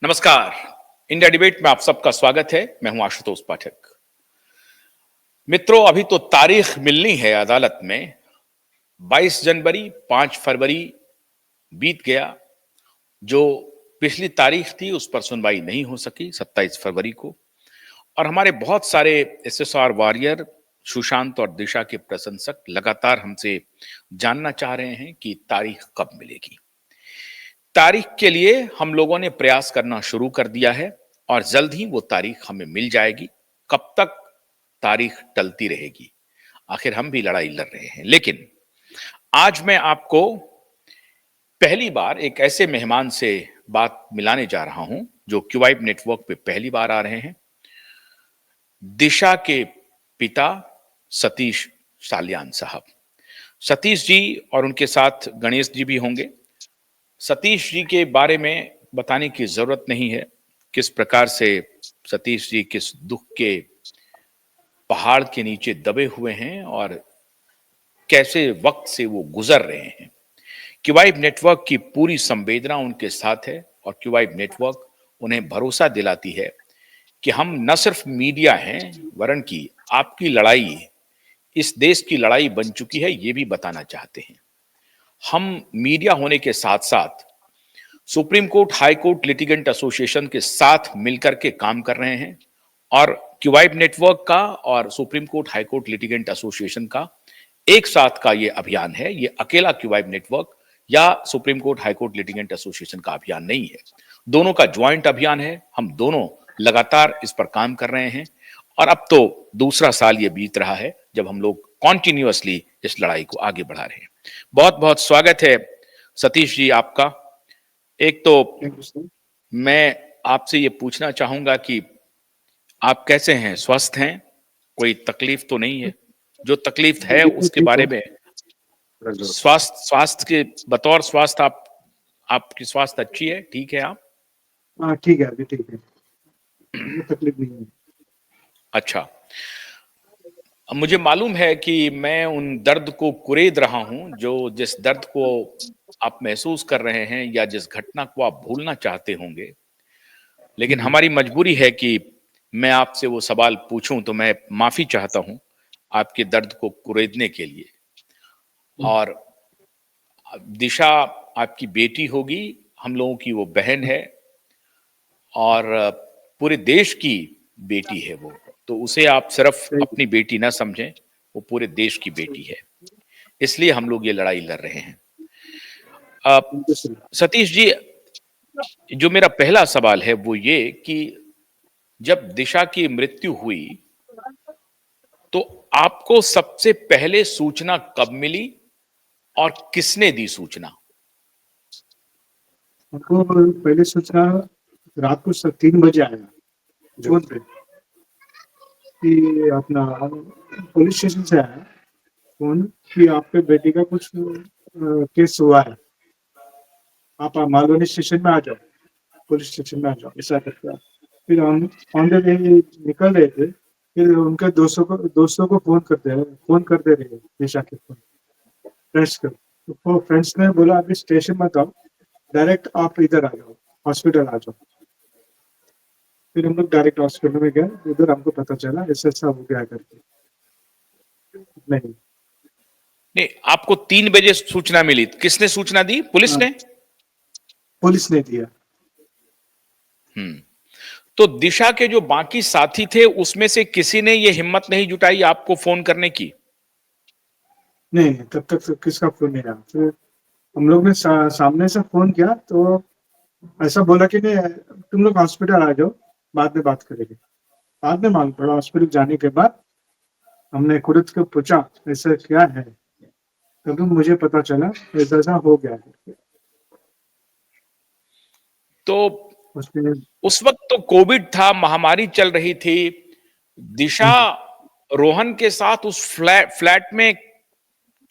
नमस्कार। India debate में आप सबका स्वागत है। मैं हूं आशुतोष पाठक। मित्रों, अभी तो तारीख मिलनी है अदालत में। 22 जनवरी 5 फरवरी बीत गया। जो पिछली तारीख थी उस पर सुनवाई नहीं हो सकी 27 फरवरी को। और हमारे बहुत सारे एसएसआर वॉरियर, सुशांत और दिशा के प्रशंसक लगातार हमसे जानना चाह रहे हैं कि तारीख कब मिलेगी। तारीख के लिए हम लोगों ने प्रयास करना शुरू कर दिया है और जल्द ही वो तारीख हमें मिल जाएगी। कब तक तारीख टलती रहेगी? आखिर हम भी लड़ाई लड़ रहे हैं। लेकिन आज मैं आपको पहली बार एक ऐसे मेहमान से बात मिलाने जा रहा हूं जो क्यूवाइब नेटवर्क पे पहली बार आ रहे हैं। दिशा के पिता सतीश सालियान साहब। सतीश जी और उनके साथ गणेश जी भी होंगे। सतीश जी के बारे में बताने की जरूरत नहीं है, किस प्रकार से सतीश जी किस दुख के पहाड़ के नीचे दबे हुए हैं और कैसे वक्त से वो गुजर रहे हैं। क्यूवाइब नेटवर्क की पूरी संवेदना उनके साथ है और क्यूवाइब नेटवर्क उन्हें भरोसा दिलाती है कि हम न सिर्फ मीडिया हैं, वरन की आपकी लड़ाई इस देश की लड़ाई बन चुकी है, ये भी बताना चाहते हैं। हम मीडिया होने के साथ साथ supreme court, high court litigant association के साथ मिलकर के काम कर रहे हैं और क्यूवाइब नेटवर्क का और supreme court, high court litigant association का एक साथ का ये अभियान है। ये अकेला क्यूवाइब नेटवर्क या supreme court, high court litigant association का अभियान नहीं है। दोनों का ज्वाइंट अभियान है। हम दोनों लगातार इस पर काम कर रहे हैं और अब तो दूसरा साल ये बीत रहा है जब हम लोग कॉन्टिन्यूअसली इस लड़ाई को आगे बढ़ा रहे हैं। बहुत बहुत स्वागत है सतीश जी आपका। एक तो मैं आपसे ये पूछना चाहूंगा कि आप कैसे हैं? स्वस्थ हैं? कोई तकलीफ तो नहीं है? जो तकलीफ है उसके बारे में स्वास्थ्य के बतौर स्वास्थ्य आपकी स्वास्थ्य अच्छी है? ठीक है आप? हाँ ठीक है, अभी ठीक है, तकलीफ नहीं है। अच्छा। मुझे मालूम है कि मैं उन दर्द को कुरेद रहा हूं जो जिस दर्द को आप महसूस कर रहे हैं या जिस घटना को आप भूलना चाहते होंगे, लेकिन हमारी मजबूरी है कि मैं आपसे वो सवाल पूछूं। तो मैं माफी चाहता हूं आपके दर्द को कुरेदने के लिए। और दिशा आपकी बेटी होगी, हम लोगों की वो बहन है और पूरे देश की बेटी है वो। तो उसे आप सिर्फ अपनी बेटी ना समझें, वो पूरे देश की बेटी है। इसलिए हम लोग ये लड़ाई लड़ रहे हैं। सतीश जी, जो मेरा पहला सवाल है वो ये कि जब दिशा की मृत्यु हुई तो आपको सबसे पहले सूचना कब मिली और किसने दी सूचना? हमको पहले सूचना रात को 3 बजे आया फोन पे कि अपना पुलिस स्टेशन से आया फोन कि आपके बेटी का कुछ केस हुआ है, आप मालवनी स्टेशन में आ जाओ, पुलिस स्टेशन में आ जाओ, ऐसा करके। फिर हम ऑन द वे निकल रहे थे, फिर उनके दोस्तों को फोन करते रहे दिशा के फ्रेंड्स को। तो फ्रेंड्स ने बोला अभी स्टेशन मत आओ, डायरेक्ट आप इधर आ जाओ, हॉस्पिटल आ जाओ। फिर हम लोग डायरेक्ट हॉस्पिटल में गए, उधर हमको पता चला ऐसा ऐसा हो गया करके। नहीं नहीं, आपको 3 बजे सूचना मिली। किसने सूचना दी? पुलिस ने? पुलिस ने दिया। तो दिशा के जो बाकी साथी थे उसमें से किसी ने ये हिम्मत नहीं जुटाई आपको फोन करने की? नहीं, तब तक तो किसका फोन नहीं आया। फिर हम लोग ने सामने से फोन किया तो ऐसा बोला कि नहीं, तुम लोग हॉस्पिटल आ जाओ, बाद में बात करेंगे। बाद में मालूम पड़ा, हॉस्पिटल जाने के बाद हमने खुद को पूछा ऐसा क्या है, तभी मुझे पता चला ऐसा ऐसा हो गया है। तो उसमें उस वक्त तो कोविड था, महामारी चल रही थी। दिशा रोहन के साथ उस फ्लैट में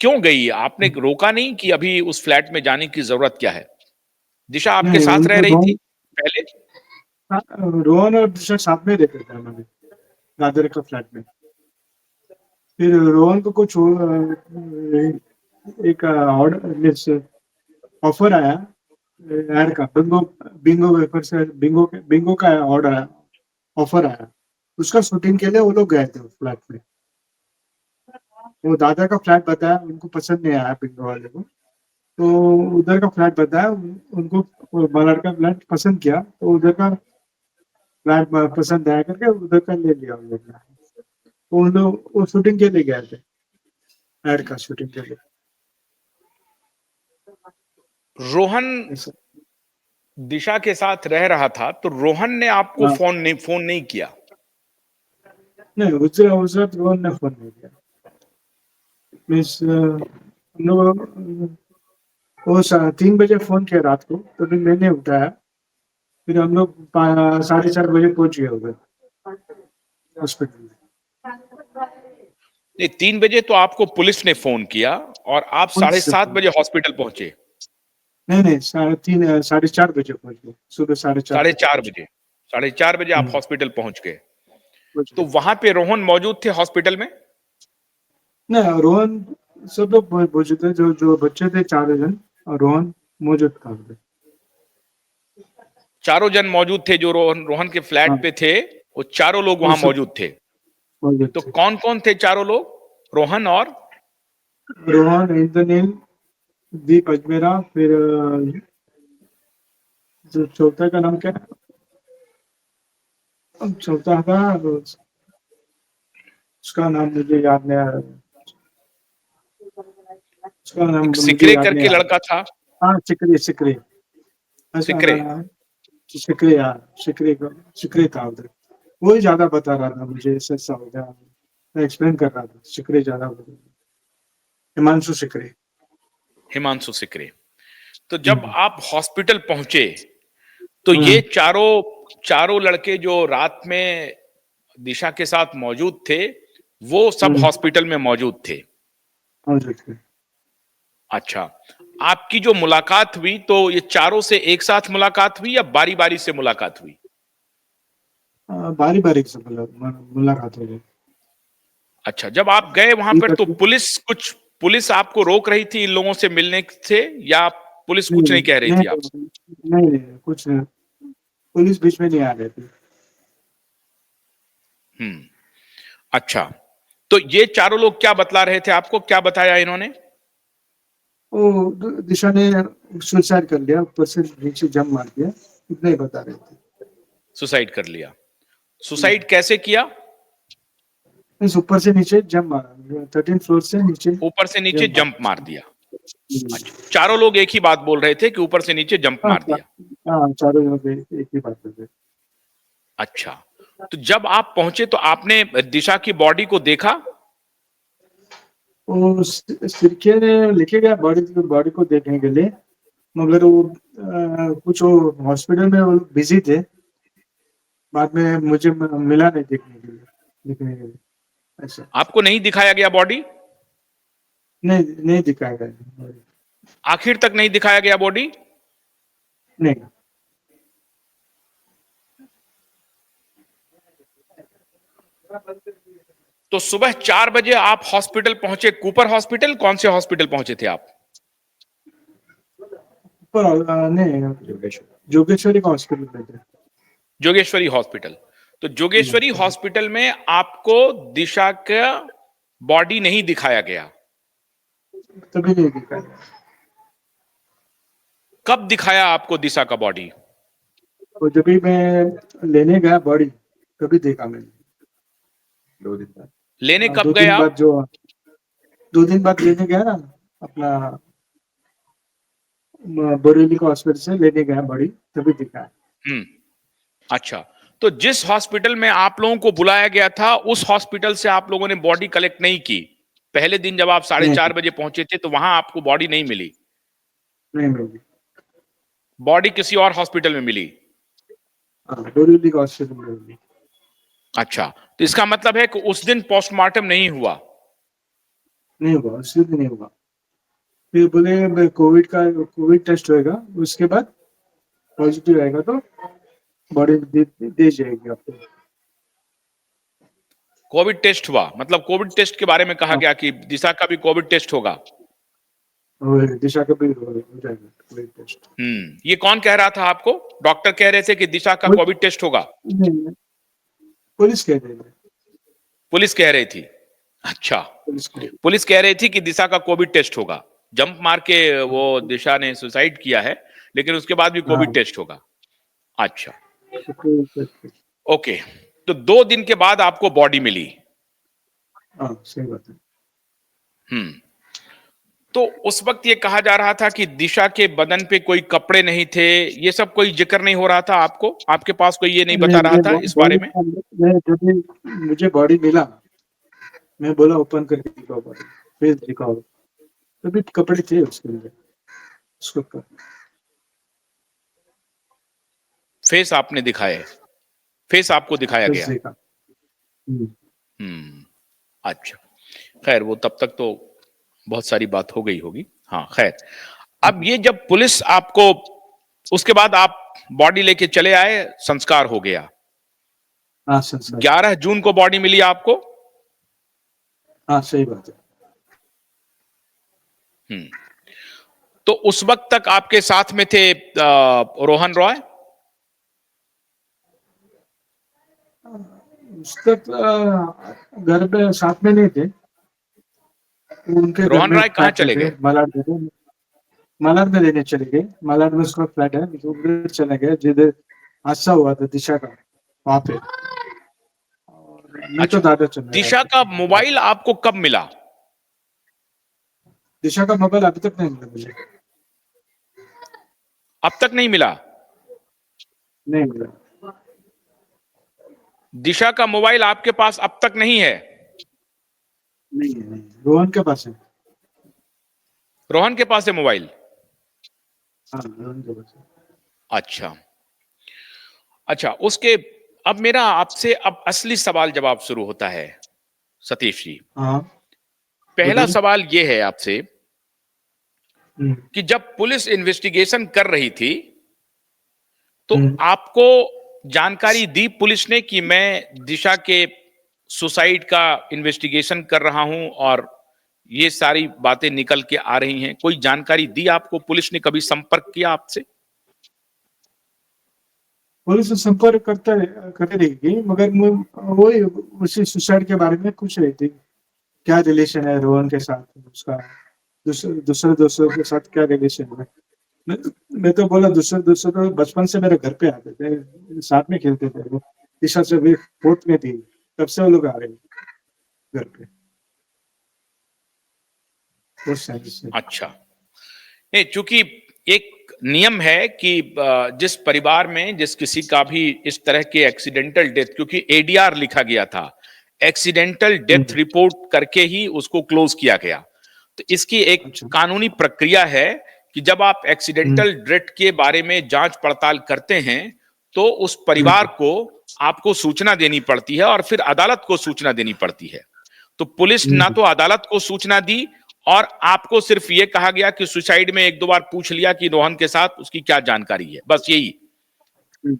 क्यों गई? आपने रोका नहीं कि अभी उस फ्लैट में जाने की जरूरत क्या है? दिशा आपके नहीं, साथ रह उनको रही थी पहले? रोहन और दिशा साथ में रहते थे हमारे दादर का फ्लैट में। फिर रोहन को कुछ एक ऑर्डर ऑफर आया ऐड का बिंगो बिंगो वेफर से बिंगो का ऑर्डर आया, ऑफर आया, उसका शूटिंग के लिए वो लोग गए थे उस फ्लैट में। वो दादा का फ्लैट बताया, उनको पसंद नहीं आया बिंगो वाले को, तो उधर का फ्लैट बताया उनको, वो लड़का फ्लैट पसंद किया, तो उधर का फ्लैट पसंद आया करके उधर का ले लिया उन लोग ने। तो उन लोग वो शूटिंग के लिए गए थे, ऐड का शूटिंग के लिए। रोहन ऐसा। दिशा के साथ रह रहा था तो रोहन ने आपको हाँ, फोन नहीं किया? नहीं उस रात रोहन ने फोन नहीं किया। मीन्स हम लोग वो 3 बजे फोन किया रात को, तो फिर मैंने उठाया, फिर हम लोग 4:30 बजे पहुंच गए उधर हॉस्पिटल में। नहीं, 3 बजे तो आपको पुलिस ने फोन किया और आप साढ़े पुलिस से सात फोन, बजे हॉस्पिटल पहुंचे। नहीं नहीं 4:30 बजे पहुंच गए, सुबह 4:30 साढ़े बजे चार पहुंच बजे 4:30 बजे आप गए। हॉस्पिटल पहुंच गए। पहुंच तो गए। वहां पे रोहन मौजूद थे हॉस्पिटल में? नहीं, रोहन सब लोग मौजूद थे, जो जो बच्चे थे 4 जन, और रोहन मौजूद था उधर। चारों जन मौजूद थे जो रोहन रोहन के हाँ, फ्लैट पे थे, वो चारों लोग वो वहां सब मौजूद थे। मौजूद तो थे। कौन कौन थे चारों लोग? रोहन और रोहन, इंद्रनील, दीप अजमेरा, फिर जो चौथा का नाम क्या है? चौथा था, उसका नाम मुझे याद नहीं आ रहा। उसका नाम एक मुझे सिकरे याद नहीं करके आ रहा। लड़का था। हाँ, सिकरी सिकरी। ऐसा सिकरे। सिकरी, हाँ, सिकरी का, सिकरी था उधर। वो ही ज्यादा बता रहा था मुझे, ऐसा हो गया, मैं एक्सप्लेन कर रहा था, सिकरी ज्यादा बता, हिमांशु सिकरी। हिमांशु सिकरे। तो जब हम्म, आप हॉस्पिटल पहुंचे तो ये हम्म, चारों चारों लड़के जो रात में दिशा के साथ मौजूद थे, वो सब हम्म, हॉस्पिटल में मौजूद थे। मौजूद थे। अच्छा, आपकी जो मुलाकात हुई तो ये चारों से एक साथ मुलाकात हुई या बारी बारी से मुलाकात हुई? बारी बारी से मुलाकात हो गई। अच्छा, जब आप गए वहां ये पर तो करके पुलिस आपको रोक रही थी इन लोगों से मिलने से, या पुलिस नहीं कुछ नहीं कह रही नहीं थी आपसे? नहीं नहीं, कुछ नहीं, पुलिस बीच में नहीं आ रही थी। हम्म। अच्छा, तो ये चारों लोग क्या बतला रहे थे आपको, क्या बताया इन्होंने? वो दिशा ने सुसाइड कर लिया, ऊपर से नीचे जंप मार दिया, इतना ही बता रहे थे। सुसाइड कर लिया। सुसाइड कैसे किया? इस ऊपर से नीचे जंप मारा, 13 फ्लोर से नीचे ऊपर से नीचे जंप जंप मारा। मार दिया। अच्छा, चारों लोग एक ही बात बोल रहे थे कि ऊपर से नीचे जंप हाँ मार दिया। हाँ, चारों लोग एक ही बात कर रहे अच्छा, तो जब आप पहुंचे तो आपने दिशा की बॉडी को देखा? वो सिरके ने लिखे गया बॉडी बॉडी को देखने के लिए, मगर वो कुछ वो हॉस्पिटल में वो बिजी थे, बाद में मुझे मिला नहीं देखने के लिए ऐसा। आपको नहीं दिखाया गया बॉडी? नहीं नहीं दिखाया गया। आखिर तक नहीं दिखाया गया बॉडी? नहीं। तो सुबह 4 बजे आप हॉस्पिटल पहुंचे, कूपर हॉस्पिटल? कौन से हॉस्पिटल पहुंचे थे आप? पर नहीं, जोगेश्वरी का हॉस्पिटल में थे। जोगेश्वरी हॉस्पिटल। तो जोगेश्वरी हॉस्पिटल में आपको दिशा का बॉडी नहीं दिखाया गया। तभी नहीं दिखाया। कब दिखाया आपको दिशा का बॉडी? तो जब भी मैं लेने गया बॉडी, तभी देखा मैंने। 2 दिन बाद। लेने कब दो गए दिन आप? बाद जो 2 दिन बाद लेने गया ना, अपना बोरीवली को हॉस्पिटल से लेने गया बॉडी, तभी दिखा। हम्म। अच्छा, तो जिस हॉस्पिटल में आप लोगों को बुलाया गया था उस हॉस्पिटल से आप लोगों ने बॉडी कलेक्ट नहीं की? पहले दिन जब आप साढ़े नहीं चार बजे पहुंचे थे तो वहां आपको बॉडी नहीं मिली? नहीं मिली। बॉडी किसी और हॉस्पिटल में मिली? हाँ, बोरीवली को हॉस्पिटल में मिली। अच्छा, तो इसका मतलब है कि उस दिन पोस्टमार्टम नहीं हुआ? नहीं हुआ, उसी दिन नहीं हुआ। फिर बोले कोविड टेस्ट होएगा, उसके बाद पॉजिटिव आएगा तो बॉडी दे जाएगी आपको। कोविड टेस्ट हुआ, मतलब कोविड टेस्ट के बारे में कहा हाँ गया कि दिशा का भी कोविड टेस्ट होगा? और दिशा का भी हो जाएगा कोविड टेस्ट। ये कौन कह रहा था आपको? डॉक्टर कह रहे थे कि दिशा का पुल- कोविड टेस्ट होगा? नहीं, पुलिस कह रही है। पुलिस कह रही थी? अच्छा, पुलिस कह रही पुलिस कह रही थी कि दिशा का कोविड टेस्ट होगा। जंप मार के वो दिशा ने सुसाइड किया है, लेकिन उसके बाद भी कोविड हाँ, टेस्ट होगा। अच्छा, तो कोविड टेस्ट। ओके। तो 2 दिन के बाद आपको बॉडी मिली। हाँ, सही बात है। हम्म तो उस वक्त ये कहा जा रहा था कि दिशा के बदन पे कोई कपड़े नहीं थे, ये सब कोई जिक्र नहीं हो रहा था आपको? आपके पास कोई ये नहीं नहीं, बता रहा मुझे था इस बारे बॉडी, में? मैं जब भी मुझे बॉडी मिला, मैं बोला ओपन करके दिखाओ बॉडी, फिर दिखाओ, तभी कपड़े थे उसके अंदर, उसके ऊपर। फेस आपने दिखाए? फेस आपको दिखाया फिर गया? देखा। हम्म अच्छा, खैर वो तब तक तो बहुत सारी बात हो गई होगी। हाँ खैर, अब ये जब पुलिस आपको, उसके बाद आप बॉडी लेके चले आए, संस्कार हो गया। हाँ, संसार। 11 जून को बॉडी मिली आपको? हाँ, सही बात है। हम्म तो उस वक्त तक आपके साथ में थे रोहन रॉय? उस तक घर पे साथ में नहीं थे, उनके घर रोहन में रॉय कहाँ फ्लैट में चले थे, गए? मलाड में रहने चले गए। मलाड में उसका फ्लैट है, तो उधर चले गए जिधर हादसा हुआ था दिशा का, वहां पे। और मैं तो अच्छा, दादा चला गया दिशा का था। मोबाइल आपको कब मिला? दिशा का मोबाइल अभी तक नहीं मिला मुझे। अब तक नहीं मिला? नहीं मिला। दिशा का मोबाइल आपके पास अब तक नहीं है? नहीं है, नहीं, रोहन के पास है। रोहन के पास है मोबाइल? हाँ, रोहन के पास है। अच्छा अच्छा, उसके, अब मेरा आपसे अब असली सवाल जवाब शुरू होता है सतीश जी। हाँ, पहला बताइए। सवाल यह है आपसे हम्म, कि जब पुलिस इन्वेस्टिगेशन कर रही थी तो हम्म, आपको जानकारी दी पुलिस ने कि मैं दिशा के सुसाइड का इन्वेस्टिगेशन कर रहा हूं और ये सारी बातें निकल के आ रही हैं? कोई जानकारी दी आपको? पुलिस ने कभी संपर्क किया आपसे? पुलिस से संपर्क करते रहेगी, मगर वही उसी सुसाइड के बारे में पूछ रही थी, क्या रिलेशन है रोहन के साथ, उसका दूसरे दोस्तों के साथ क्या रिलेशन है। मैं मैं तो बोला, दूसरे दोस्तों तो बचपन से मेरे घर पे आते थे, साथ में खेलते थे वो, दिशा से भी फोर्थ में थी, तब से वो लोग आ रहे हैं घर पे, वो साइड से। अच्छा, नहीं, चूंकि एक नियम है कि जिस परिवार में जिस किसी का भी इस तरह के एक्सीडेंटल डेथ, क्योंकि एडीआर लिखा गया था, एक्सीडेंटल डेथ हम्म, रिपोर्ट करके ही उसको क्लोज किया गया, तो इसकी एक अच्छा। कानूनी प्रक्रिया है कि जब आप हम्म, एक्सीडेंटल डेथ के बारे में जांच पड़ताल करते हैं तो उस परिवार हम्म, को आपको सूचना देनी पड़ती है और फिर अदालत को सूचना देनी पड़ती है। तो पुलिस ना हम्म, तो अदालत को सूचना दी और आपको सिर्फ यह कहा गया कि सुसाइड में 1-2 बार पूछ लिया कि रोहन के साथ उसकी क्या जानकारी है, बस यही। हम्म,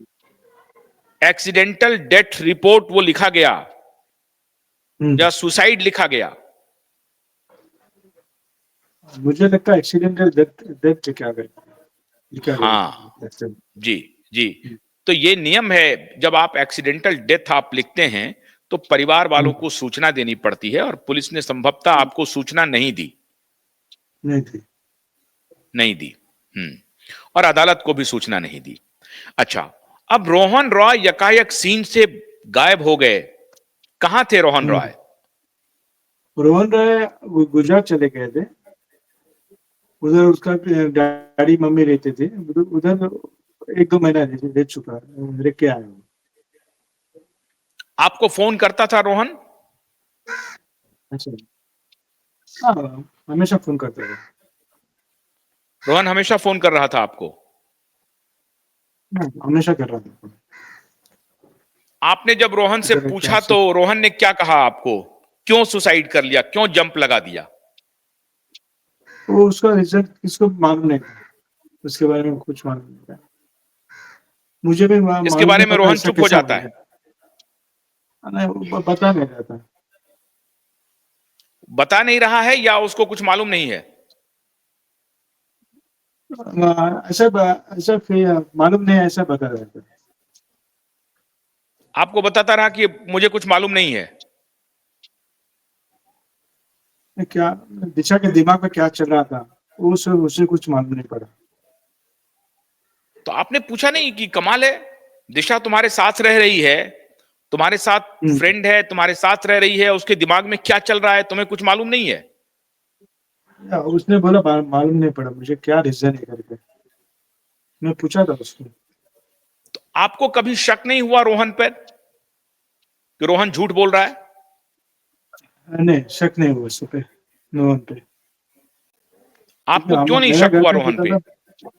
एक्सीडेंटल डेथ रिपोर्ट वो लिखा गया हम्म। या सुसाइड लिखा गया? मुझे लगता है एक्सीडेंटल डेथ डेथ लिखा गया, लिखा हाँ, गया। जी जी। तो ये नियम है, जब आप एक्सीडेंटल डेथ आप लिखते हैं तो परिवार वालों हम्म, को सूचना देनी पड़ती है और पुलिस ने संभवतः आपको सूचना नहीं दी। नहीं थी। नहीं दी। हम्म और अदालत को भी सूचना नहीं दी। अच्छा, अब रोहन रॉय यकायक सीन से गायब हो गए। कहां थे रोहन हम्म, रॉय? रोहन राय गुजरात चले गए थे, उधर उसका डैडी मम्मी रहते थे उधर, 1-2 महीना रह चुका, रह के आया हूँ। आपको फोन करता था रोहन? अच्छा। हाँ, हमेशा फोन करते थे। रोहन हमेशा फोन कर रहा था आपको? हाँ, हमेशा कर रहा था फोन। आपने जब रोहन से इधर है क्या पूछा सब। तो रोहन ने क्या कहा आपको? क्यों सुसाइड कर लिया, क्यों जंप लगा दिया? वो उसका रिजल्ट किसको मालूम नहीं था, उसके बारे में कुछ मालूम नहीं था। मुझे भी इसके मालूम बारे नहीं में पता रोहन ऐसा चुप हो कैसा हो जाता है? गया। नहीं, वो बता नहीं रहा था। बता नहीं रहा है या उसको कुछ मालूम नहीं है? ऐसा ऐसा मालूम नहीं, ऐसा बता रहे थे। आपको बताता रहा कि मुझे कुछ मालूम नहीं है। क्या दिशा के दिमाग में क्या चल रहा था, उसे उसे कुछ मालूम नहीं पड़ा। तो आपने पूछा नहीं कि कमाल है, दिशा तुम्हारे साथ रह रही है, तुम्हारे साथ फ्रेंड है, तुम्हारे साथ रह रही है, उसके दिमाग में क्या चल रहा है तुम्हें कुछ मालूम नहीं है? उसने बोला मालूम नहीं पड़ा मुझे क्या रीजन है करके। मैं पूछा था उसको। तो आपको कभी शक नहीं हुआ रोहन पर कि रोहन झूठ बोल रहा है? नहीं, शक नहीं हुआ उस पे, रोहन पे। आपको क्यों नहीं मेरा शक घर हुआ में रोहन होता पे? था,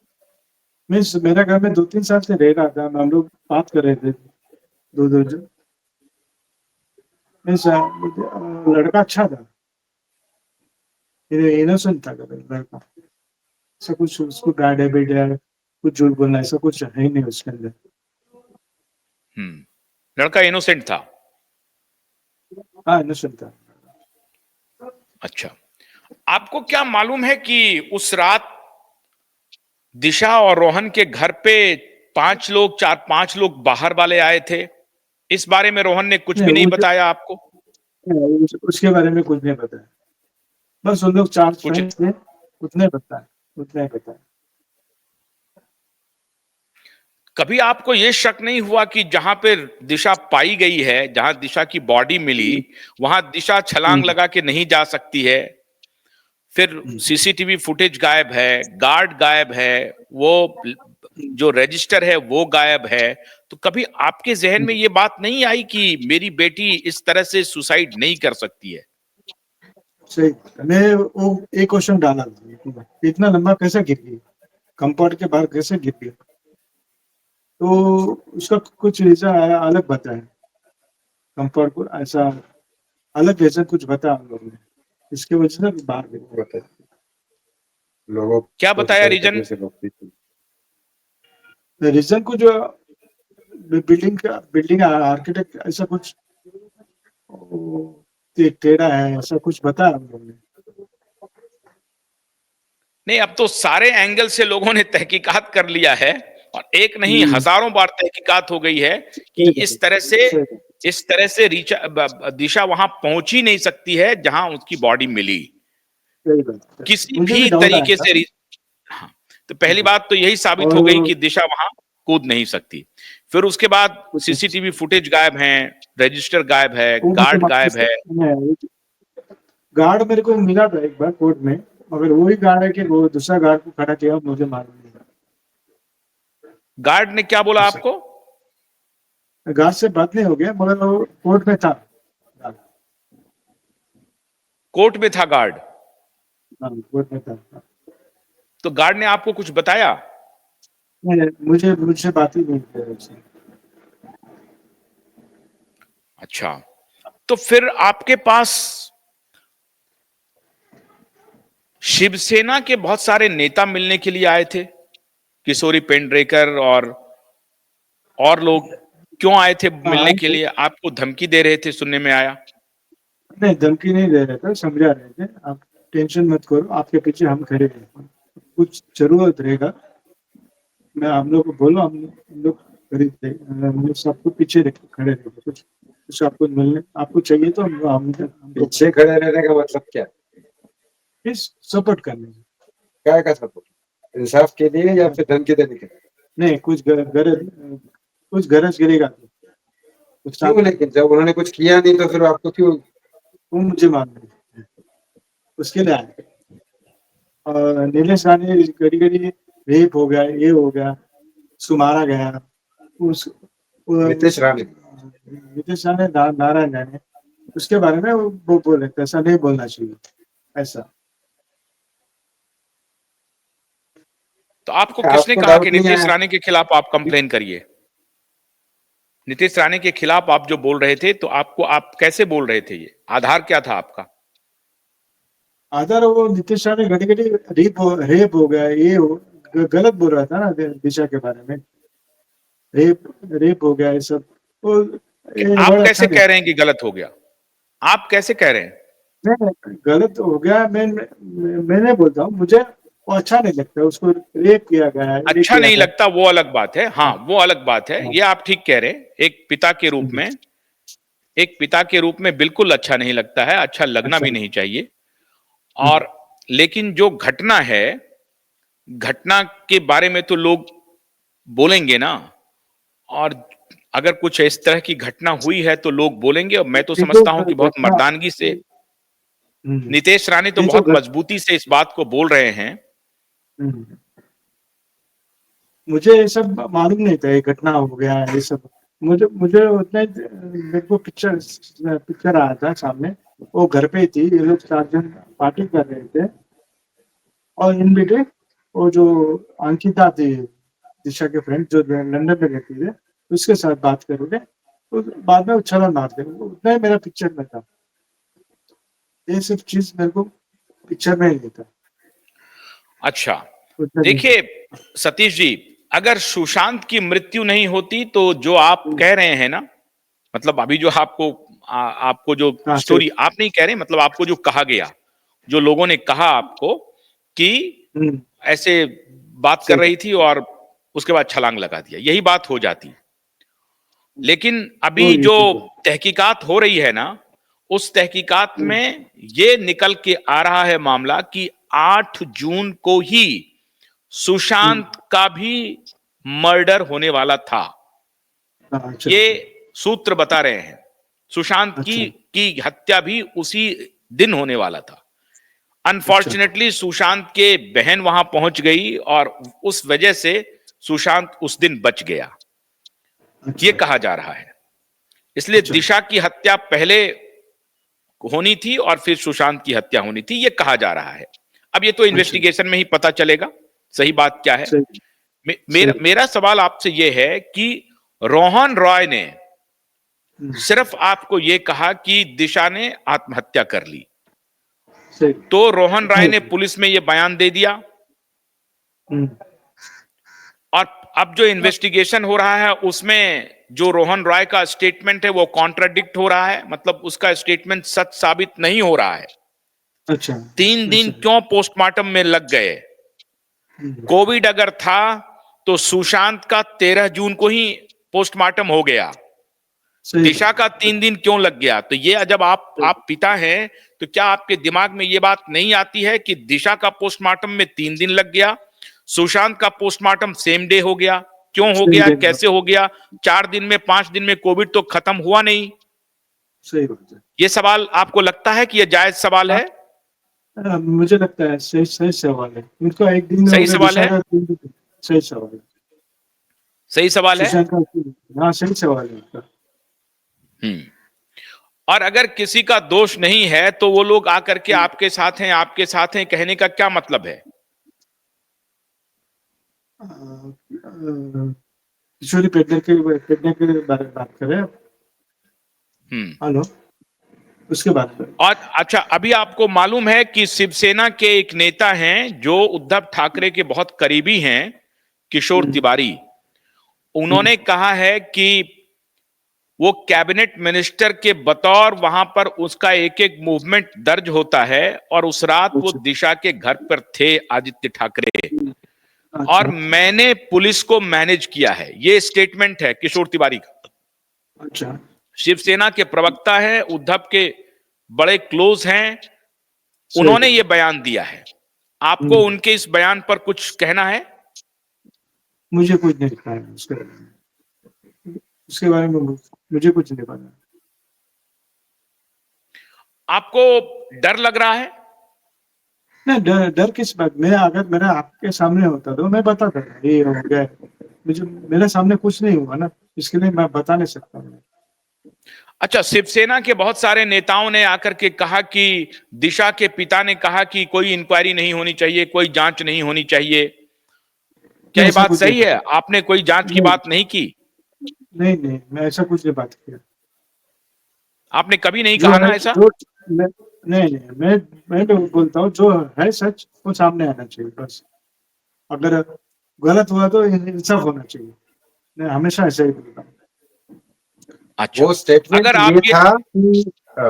मीन्स मेरा घर में 2-3 साल से रह रहा था, हम लोग बात कर रहे थे, दो जन। मीन्स लड़का अच्छा था, इनोसेंट था लड़का। ऐसा कुछ उसको बैड हैबिट है, कुछ झूठ बोलना, ऐसा कुछ है ही नहीं उसके अंदर। लड़का इनोसेंट था। हाँ, इनोसेंट था। अच्छा, आपको क्या मालूम है कि उस रात दिशा और रोहन के घर पे 5 लोग, 4-5 लोग बाहर वाले आए थे? इस बारे में रोहन ने कुछ नहीं, भी नहीं बताया आपको? उसके बारे में कुछ नहीं पता है। बस उन लोग 4 कुछ फ्रेंड्स थे, उतने पता है, उतना ही पता है। कभी आपको यह शक नहीं हुआ कि जहां पे दिशा पाई गई है, जहां दिशा की बॉडी मिली, वहां दिशा छलांग हम्म, लगा के नहीं जा सकती है? फिर हम्म, सीसीटीवी फुटेज गायब है, गार्ड गायब है, वो जो रजिस्टर है वो गायब है। तो कभी आपके जहन में हम्म। ये बात नहीं आई कि मेरी बेटी इस तरह से सुसाइड नहीं कर सकती है? सही बात है। मैं वो एक क्वेश्चन डाला था, इतना लंबा कैसे गिर गई, कंपाउंड के बाहर कैसे गिर गई। तो उसका कुछ रीजन आया, अलग बताया, कंपाउंड को ऐसा अलग रीजन कुछ बताया हम लोगों ने, इसकी वजह से बाहर गिर गई। बताइए लोगों क्या को बताया सुसाइड रीजन? करने से रोकती थी। रीजन को जो बिल्डिंग आर्किटेक्ट ऐसा कुछ टेढ़ा है, ऐसा कुछ बताया हम लोगों ने। नहीं, अब तो सारे एंगल से लोगों ने तहकीकात कर लिया है, और एक नहीं हजारों बार तहकीकात हो गई है कि सही बात है, सही बात इस तरह से दिशा वहां पहुंच ही नहीं सकती है जहां उसकी बॉडी मिली, सही बात है। किसी मुझे भी भी डाउट आया तरीके था। से हाँ, तो पहली बात तो यही साबित हो गई और कि दिशा वहां कूद नहीं सकती। फिर उसके बाद कुछ सीसीटीवी फुटेज गायब है, रजिस्टर गायब है, वो मुझे गार्ड गायब है। गार्ड मेरे को मिला था एक बार कोर्ट में, मगर वही गार्ड है कि वो दूसरा गार्ड को खड़ा किया मुझे मालूम नहीं। गार्ड ने क्या बोला आपको? गार्ड से बात नहीं हो गया, मगर वो कोर्ट में था। कोर्ट में था गार्ड? हाँ, कोर्ट में था। तो गार्ड ने आपको कुछ बताया? मुझे मुझसे बात ही नहीं की उससे। अच्छा, तो फिर आपके पास शिवसेना के बहुत सारे नेता मिलने के लिए आए थे, किशोरी पेंड्रेकर और लोग क्यों आए थे मिलने हाँ, के लिए? आपको धमकी दे रहे थे, सुनने में आया। नहीं धमकी नहीं दे रहे थे, समझा रहे थे, आप टेंशन मत करो, आपके पीछे हम खड़े हैं, कुछ जरूरत रहेगा मैं हम लोग को बोलो, हम लोग खरीद दे, हम लोग सबको पीछे खड़े रहेंगे। कुछ कुछ आपको मिलने आपको चाहिए तो हमको पीछे खड़े रहने का मतलब क्या? सपोर्ट करने में। क्या का सपोर्ट? इंसाफ के लिए या फिर धमकी देने के लिए? नहीं, कुछ गरज गिरेगा तो कुछ क्यों? लेकिन जब उन्होंने कुछ किया नहीं तो फिर आपको क्यों? वो मुझे मालूम है, उसके लिए आए। और नीलेश रानी घड़ी घड़ी रेप हो गया, ये हो गया, सुमारा गया, उस नीतीश रानी नीतीश रानी नारायण रानी, उसके बारे में वो बोले थे, ऐसा नहीं बोलना चाहिए ऐसा। तो आपको किसने आपको कहा कि डाउट नहीं नीतीश आया? राणे के खिलाफ आप कंप्लेन करिए? नीतीश राणे के खिलाफ आप जो बोल रहे थे, तो आपको आप कैसे बोल रहे थे? ये आधार क्या था आपका? आधार वो नीतीश रानी घड़ी घड़ी रेप हो गया, ये गलत बोल रहा था ना दिशा के बारे में, रेप रेप हो गया ये सब। वो ये आप वर्ड अच्छा कैसे नहीं। कह रहे हैं कि गलत हो गया? आप कैसे कह रहे हैं? नहीं, गलत हो गया, मैं नहीं बोलता हूँ, मुझे वो अच्छा नहीं लगता, उसको रेप किया गया है, ये अच्छा किया नहीं गया लगता वो अलग बात है, हाँ वो अलग बात है, हाँ, ये आप ठीक कह रहे हैं। एक पिता के रूप में, एक पिता के रूप में बिल्कुल अच्छा नहीं लगता है, अच्छा लगना अच्छा भी नहीं चाहिए। हम्म, और लेकिन जो घटना है, घटना के बारे में तो लोग बोलेंगे ना। और अगर कुछ इस तरह की घटना हुई है तो लोग बोलेंगे, और मैं तो ये जो समझता हूं कि बहुत घटना मर्दानगी से हम्म, नितेश राणे तो ये जो बहुत मजबूती से इस बात को बोल रहे हैं। हम्म, मुझे ये सब मालूम नहीं था, ये घटना हो गया है ये सब। मुझे मुझे उतना ही, मेरे को पिक्चर पिक्चर आया था सामने, वो घर पे ही थी, ये लोग 4 जन पार्टी कर रहे थे, और इन बीटे वो जो अंकिता थी, दिशा के फ्रेंड जो लंदन में रहती है, उसके साथ बात कर रहे थे, तो बाद में उछाला मार दे, उतना ही मेरा पिक्चर में था। ये सब चीज मेरे को पिक्चर में ही नहीं था, अच्छा, उतना नहीं था। देखिए सतीश जी, अगर सुशांत की मृत्यु नहीं होती तो जो आप कह रहे हैं ना, मतलब अभी जो आपको आपको जो हाँ सही। स्टोरी आप नहीं कह रहे, मतलब आपको जो कहा गया, जो लोगों ने कहा आपको कि हम्म, ऐसे बात कर सही। रही थी और उसके बाद छलांग लगा दिया, यही बात हो जाती। लेकिन वो अभी ये जो चीज है। तहकीकात हो रही है ना, उस तहकीकात में ये निकल के आ रहा है मामला कि 8 जून को ही हम्म, सुशांत का भी मर्डर होने वाला था। हाँ, अच्छा ये अच्छा सूत्र बता रहे हैं, सुशांत अच्छा की हत्या भी उसी दिन होने वाला था। अच्छा अनफॉर्चुनेटली सुशांत के बहन वहां पहुंच गई और उस वजह से सुशांत उस दिन बच गया, ये अच्छा कहा जा रहा है। इसलिए अच्छा दिशा की हत्या पहले होनी थी और फिर सुशांत की हत्या होनी थी, ये कहा जा रहा है। अब ये तो अच्छा इन्वेस्टिगेशन में ही पता चलेगा सही बात क्या है। सही मेरा सही। मेरा सवाल आपसे यह है कि रोहन रॉय ने हम्म, सिर्फ आपको यह कहा कि दिशा ने आत्महत्या कर ली, सही। तो रोहन राय नहीं, ने पुलिस में यह बयान दे दिया, हम्म, और अब जो इन्वेस्टिगेशन हो रहा है उसमें जो रोहन रॉय का स्टेटमेंट है वो कॉन्ट्राडिक्ट हो रहा है, मतलब उसका स्टेटमेंट सच साबित नहीं हो रहा है। अच्छा 3 दिन अच्छा क्यों पोस्टमार्टम में लग गए? हम्म, कोविड अगर था तो सुशांत का 13 जून को ही पोस्टमार्टम हो गया, सही दिशा बात का 3 दिन क्यों लग गया? तो ये जब आप पिता हैं तो क्या आपके दिमाग में ये बात नहीं आती है कि दिशा का पोस्टमार्टम में 3 दिन लग गया, सुशांत का पोस्टमार्टम सेम डे हो गया, क्यों हो सही गया, बात कैसे हो गया? 4 दिन में 5 दिन में कोविड तो खत्म हुआ नहीं। सही बात है। ये सवाल आपको लगता है कि ये जायज सवाल है? मुझे लगता है सही सही सवाल है, उनका एक दिन में हो सही गया, सवाल दिशा है? का 3 दिन। सही सवाल है। सही सवाल है। सुशांत का हाँ सही सवाल है उनका। हम्म। और अगर किसी का दोष नहीं है तो वो लोग आकर के आपके साथ हैं, आपके साथ हैं कहने का क्या मतलब है? किशोरी पेडनेकर के बारे में बात करें आप? हम्म। हेलो, उसके बारे में। और अच्छा, अभी आपको मालूम है कि शिवसेना के एक नेता हैं जो उद्धव ठाकरे के बहुत करीबी हैं, किशोर हम्म, तिवारी, हम्म, उन्होंने कहा है कि वो कैबिनेट मिनिस्टर के बतौर वहां पर उसका एक एक मूवमेंट दर्ज होता है, और उस रात वो अच्छा दिशा के घर पर थे आदित्य ठाकरे, और अच्छा मैंने पुलिस को मैनेज किया है, ये स्टेटमेंट है किशोर तिवारी का। अच्छा शिवसेना के प्रवक्ता हैं, उद्धव के बड़े क्लोज हैं, सही उन्होंने ये बात। बयान दिया है। आपको हम्म, उनके इस बयान पर कुछ कहना है? मुझे कुछ नहीं लिखा है उसके बारे में मुझे कुछ नहीं पता। आपको डर लग रहा है? नहीं, डर डर किस बात में, अगर मेरा आपके सामने होता तो मैं बताता था ये हो गया। मुझे मेरे सामने कुछ नहीं हुआ ना, इसके लिए मैं बता नहीं सकता हूँ। अच्छा, शिवसेना के बहुत सारे नेताओं ने आकर के कहा कि दिशा के पिता ने कहा कि कोई इंक्वायरी नहीं होनी चाहिए, कोई जांच नहीं होनी चाहिए, क्या नहीं, ये ऐसा बात कुछ नहीं सही है? आपने कोई जांच की नहीं बात नहीं की? नहीं नहीं, मैं ऐसा कुछ नहीं बात किया। आपने कभी नहीं जो कहा है ना ऐसा? जो मैं नहीं नहीं मैं तो बोलता हूँ जो है सच वो सामने आना चाहिए बस। अगर गलत हुआ तो इंसाफ होना चाहिए। मैं हमेशा ऐसा ही बोलता हूँ। अच्छा, अगर आप ये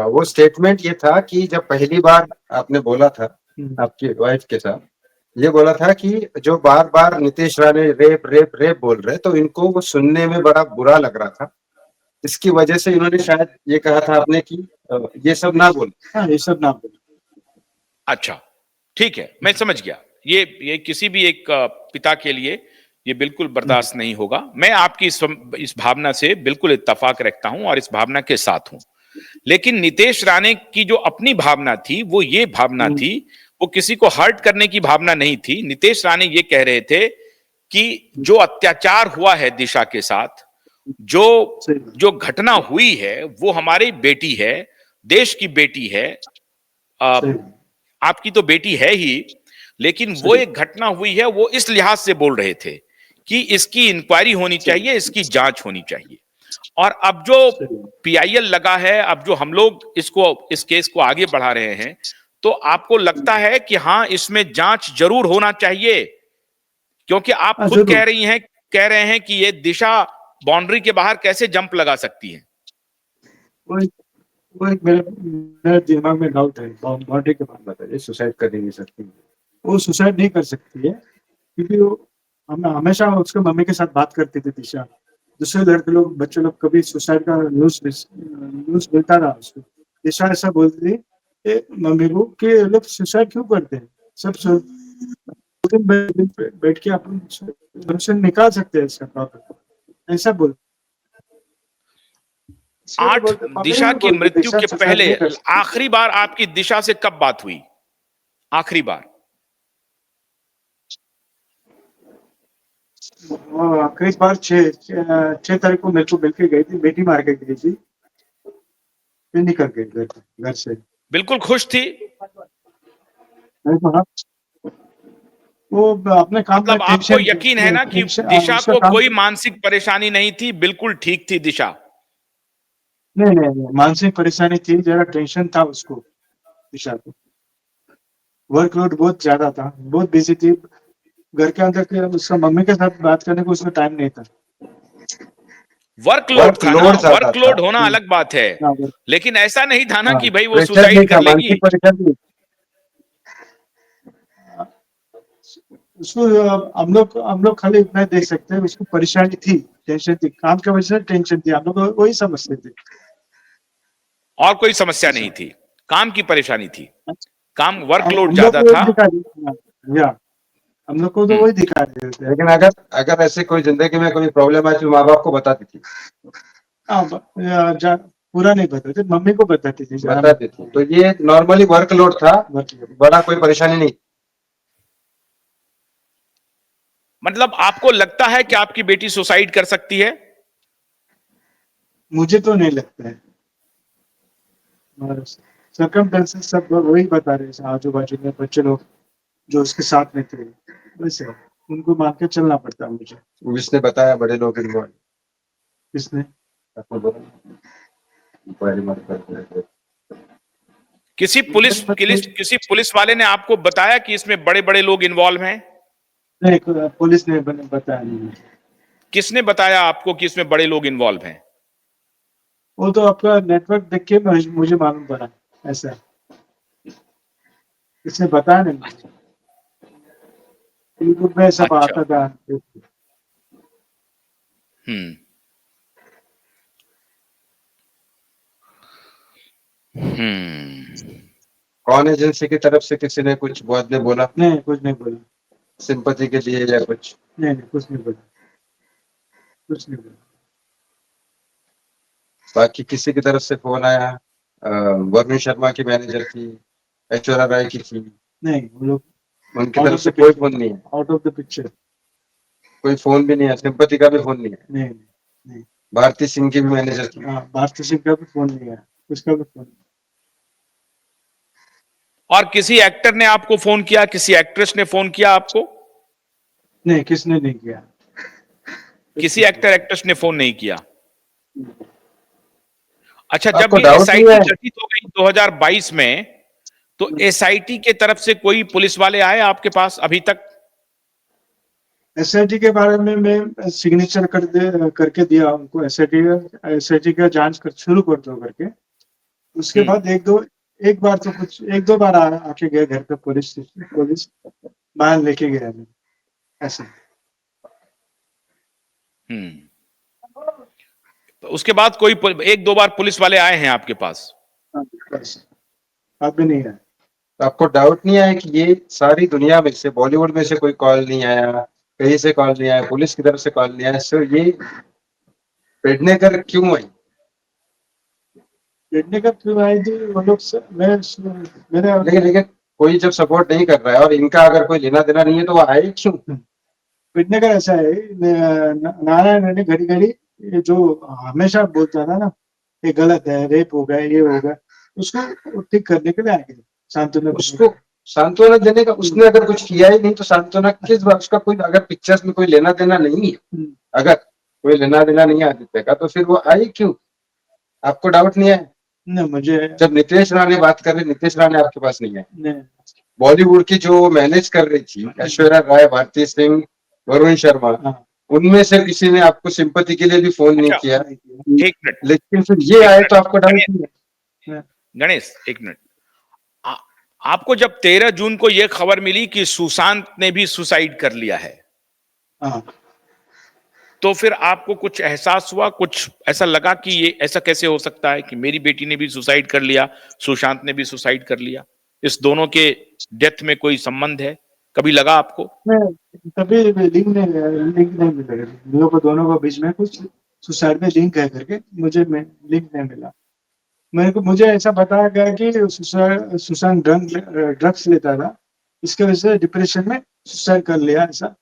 वो स्टेटमेंट ये था कि जब पहली बार आपने बोला था हम्म, आपकी वाइफ के साथ, ये बोला था कि जो बार बार Nitish Rane rape rape rape बोल रहे तो इनको वो सुनने में बड़ा बुरा लग रहा था, इसकी वजह से इन्होंने शायद ये कहा था आपने कि ये सब ना बोल। हाँ, ये सब ना बोले। अच्छा, ठीक है, मैं समझ गया। ये किसी भी एक पिता के लिए ये बिल्कुल बर्दाश्त नहीं होगा। मैं आपकी इस भावना से बिल्कुल इत्तेफाक रखता हूं और इस भावना के साथ हूं। लेकिन नितेश राणे की जो अपनी भावना थी, वो ये भावना थी, वो किसी को हर्ट करने की भावना नहीं थी। नितेश राणे ये कह रहे थे कि जो अत्याचार हुआ है दिशा के साथ, जो जो घटना हुई है, वो हमारी बेटी है, देश की बेटी है। आपकी तो बेटी है ही, लेकिन वो एक घटना हुई है, वो इस लिहाज से बोल रहे थे कि इसकी इंक्वायरी होनी चाहिए, इसकी जांच होनी चाहिए। और अब जो पीआईएल लगा है, अब जो हम लोग इस केस को आगे बढ़ा रहे हैं, तो आपको लगता है कि हाँ, इसमें जांच जरूर होना चाहिए? क्योंकि आप खुद कह रहे हैं कि ये दिशा बाउंड्री के बाहर कैसे जंप लगा सकती है। वो एक मेरे दिमाग में डाउट है। बाउंड्री के बाहर बताइए, सुसाइड कर नहीं सकती, वो सुसाइड नहीं कर सकती है, क्योंकि वो हमेशा उसके मम्मी के साथ बात करती थी दिशा। दूसरे लड़के लोग, बच्चे लोग, कभी सुसाइड का न्यूज मिलता रहा उसको। दिशा ऐसा बोलती थी मम्मी को कि लोग सुसाइड क्यों करते हैं, सब बैठ के अपन सोल्यूशन निकाल सकते हैं इसका प्रॉब्लम, ऐसा बोल। 8 दिशा की मृत्यु के पहले आखिरी बार आपकी दिशा से कब बात हुई? आखिरी बार आखिरी बार 6 तारीख को मेरे को मिलके गई थी, बेटी मार के गई थी, फिर निकल गई घर से। बिल्कुल खुश थी? वो अपने काम मतलब आपको यकीन है ना कि दिशा को कोई मानसिक परेशानी नहीं थी, बिल्कुल ठीक थी दिशा? नहीं, मानसिक परेशानी थी, जरा टेंशन था उसको, दिशा को। वर्कलोड बहुत ज्यादा था, बहुत बिजी थी। घर के अंदर के उसका मम्मी के साथ बात करने को उसको टाइम नहीं था। वर्कलोड था ना, वर्कलोड होना अलग बात है, लेकिन ऐसा नहीं था ना कि भाई वो सुसाइड कर लेगी। उसको हम लोग खाली इतना देख सकते हैं, उसको परेशानी थी, टेंशन थी, काम की वजह से टेंशन थी, हम लोग वही समझते थे। और कोई समस्या नहीं थी, काम की परेशानी थी, काम वर्कलोड ज्यादा था। हम लोग को तो वही दिखा रहे थे। लेकिन अगर ऐसे कोई जिंदगी में कोई प्रॉब्लम आए तो माँ बाप को बताती थी? पूरा नहीं बताते, मम्मी को बताती थी। तो ये नॉर्मली वर्कलोड था, बड़ा कोई परेशानी नहीं। मतलब आपको लगता है कि आपकी बेटी सुसाइड कर सकती है? मुझे तो नहीं लगता है। सर्कमस्टेंसेस सब वही बता रहे हैं, आजू बाजू में बच्चे लोग जो उसके साथ में थे, वैसे उनको मान के चलना पड़ता है मुझे। पुलिस ने बताया बड़े लोग इन्वॉल्व? किसने? किसी पुलिस वाले ने आपको बताया कि इसमें बड़े बड़े लोग इन्वॉल्व हैं? नहीं, पुलिस ने बताया नहीं। किसने बताया आपको कि इसमें बड़े लोग इन्वॉल्व हैं? वो तो आपका नेटवर्क देख के मुझे मालूम पड़ा ऐसा। किसने बताया नहीं, यूट्यूब में सब आता था। कौन एजेंसी की तरफ से किसी ने कुछ बहुत ने बोला? नहीं, कुछ नहीं बोला। सिंपैथी के लिए या कुछ? नहीं, कुछ नहीं बोला, कुछ नहीं बोला। बाकी किसी की तरफ से फोन आया? वरुण शर्मा की मैनेजर की, ऐश्वर्या राय की थी? नहीं, वो लोग उनकी तरफ से कोई फोन नहीं है? आउट ऑफ द पिक्चर, कोई फोन भी नहीं है? सिंपैथी का भी फोन नहीं है? नहीं। भारती सिंह की भी मैनेजर थी? भारती सिंह का भी फोन नहीं है, उसका भी फोन। और किसी एक्टर ने आपको फोन किया, किसी एक्ट्रेस ने फोन किया आपको? नहीं, किसने नहीं किया। किसी एक्टर एक्ट्रेस ने फोन नहीं किया? अच्छा, जब ये एसआईटी गठित हो गई 2022 में, तो एसआईटी के तरफ से कोई पुलिस वाले आए आपके पास अभी तक? एसआईटी के बारे में मैं सिग्नेचर करके दिया उनको। एसआईटी का जांच शुरू कर दो करके। उसके बाद एक दो बार आके गए घर पे पुलिस। बाहर लेके गया मैं, ऐसे। तो उसके बाद कोई एक दो बार पुलिस वाले आए हैं आपके पास? हाँ, बस अब भी नहीं है। तो आपको डाउट नहीं आया कि ये सारी दुनिया में से, बॉलीवुड में से कोई कॉल नहीं आया, कहीं से कॉल नहीं आया, पुलिस की तरफ से कॉल नहीं आया, सर ये पेडनेकर क्यों आई? पेडने का क्यों आई थी वो लोग मेरे लेकिन कोई जब सपोर्ट नहीं कर रहा है और इनका अगर कोई लेना देना नहीं है तो वो आए क्यों? पेडने का ऐसा है, नारायण राणे घड़ी घड़ी ये जो हमेशा बोलता था ना, ये गलत है, रेप हो गया, ये हो गया, उसको ठीक करने के लिए आए थे, सांत्वना उसको सांत्वना देने का, उसने अगर कुछ किया ही नहीं तो सांत्वना किस बात? उसका कोई अगर पिक्चर्स में कोई लेना देना नहीं है, अगर कोई लेना देना नहीं है आदित्य का, तो फिर वो आई क्यों? आपको डाउट नहीं है? नहीं, मुझे जब नितेश राणे बात कर रहे, नितेश राणे आपके पास नहीं है। नहीं, बॉलीवुड की जो मैनेज कर रही थी, ऐश्वर्या राय, भारती सिंह, वरुण शर्मा, हाँ, उनमें से किसी ने आपको सिंपैथी के लिए भी फोन नहीं अच्छा, किया, एक मिनट, लेकिन फिर ये आए तो आपको डाउट नहीं है? गणेश एक मिनट। आपको जब 13 जून को यह खबर मिली कि सुशांत ने भी सुसाइड कर लिया है, हाँ, तो फिर आपको कुछ एहसास हुआ, कुछ ऐसा लगा कि ये ऐसा कैसे हो सकता है कि मेरी बेटी ने भी सुसाइड कर लिया, सुशांत ने भी सुसाइड कर लिया, इस दोनों के डेथ में कोई संबंध है? कभी लगा आपको? तभी लिंक नहीं मिला हम लोग को, दोनों को बीच में कुछ सुसाइड में लिंक है करके मुझे लिंक नहीं मिला। मुझे ऐसा बताया गया कि सुशांत ड्रग्स लेता था, इसके वजह से डिप्रेशन में सुसाइड कर लिया, ऐसा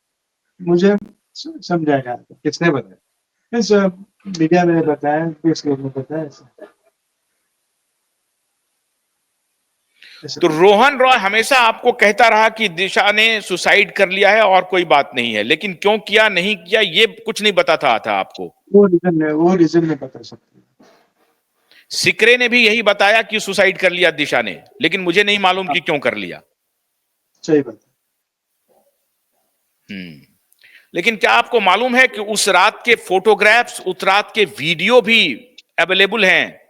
मुझे समझाया गया। किसने बताया? इस मीडिया में बताया, किस लोग ने बताया ऐसा। तो रोहन रॉय हमेशा आपको कहता रहा कि दिशा ने सुसाइड कर लिया है और कोई बात नहीं है, लेकिन क्यों किया नहीं किया ये कुछ नहीं बताता था आपको? वो रीजन नहीं बता सकते। सिकरे ने भी यही बताया कि सुसाइड कर लिया दिशा ने, लेकिन मुझे नहीं मालूम कि क्यों कर लिया। सही बात। लेकिन क्या आपको मालूम है कि उस रात के फोटोग्राफ्स, उस रात के वीडियो भी अवेलेबल हैं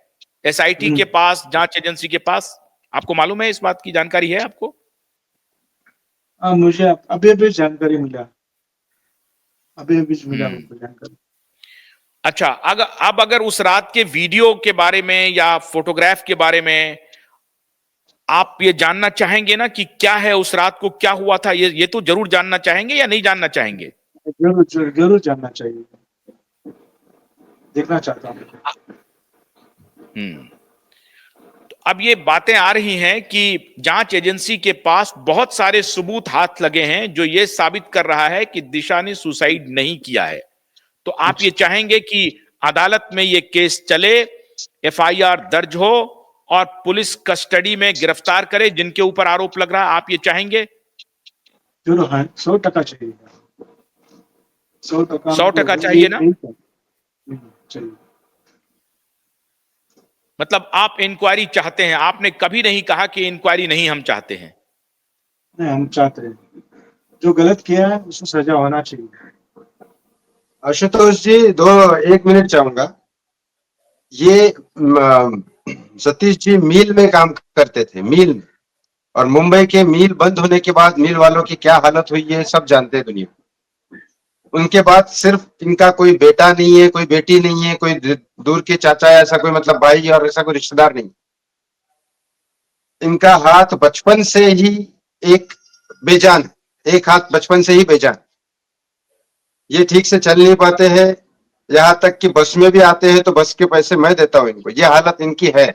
एसआईटी के पास, जांच एजेंसी के पास? आपको मालूम है, इस बात की जानकारी है आपको? मुझे अभी जानकारी मिला, अभी मिला मुझको जानकारी। अच्छा, अब अगर उस रात के वीडियो के बारे में या फोटोग्राफ के बारे में आप ये जानना चाहेंगे ना कि क्या है उस रात को, क्या हुआ था, ये तो जरूर जानना चाहेंगे या नहीं जानना चाहेंगे? जरूर जानना चाहिए, देखना चाहता हूँ। तो अब ये बातें आ रही हैं कि जांच एजेंसी के पास बहुत सारे सबूत हाथ लगे हैं जो ये साबित कर रहा है कि दिशा ने सुसाइड नहीं किया है। तो आप ये चाहेंगे कि अदालत में ये केस चले, एफआईआर दर्ज हो और पुलिस कस्टडी में गिरफ्तार करे जिनके ऊपर आरोप लग रहा है, आप ये चाहेंगे? जरूर, हाँ, 100% चाहिए, 100% 100% चाहिए ना? चाहिए। मतलब आप इंक्वायरी चाहते हैं, आपने कभी नहीं कहा कि इंक्वायरी नहीं हम चाहते हैं? नहीं, हम चाहते हैं, जो गलत किया है उसको सजा होना चाहिए। आशुतोष जी, 1 मिनट चाहूंगा। ये सतीश जी मिल में काम करते थे, मिल में, और मुंबई के मिल बंद होने के बाद मिल वालों की क्या हालत हुई है सब जानते हैं दुनिया। उनके बाद सिर्फ इनका कोई बेटा नहीं है, कोई बेटी नहीं है, कोई दूर के चाचा, ऐसा कोई मतलब भाई और ऐसा कोई रिश्तेदार नहीं। इनका हाथ बचपन से ही एक बेजान, एक हाथ बचपन से ही बेजान। ये ठीक से चल नहीं पाते हैं, यहाँ तक कि बस में भी आते हैं तो बस के पैसे मैं देता हूँ इनको, ये हालत इनकी है।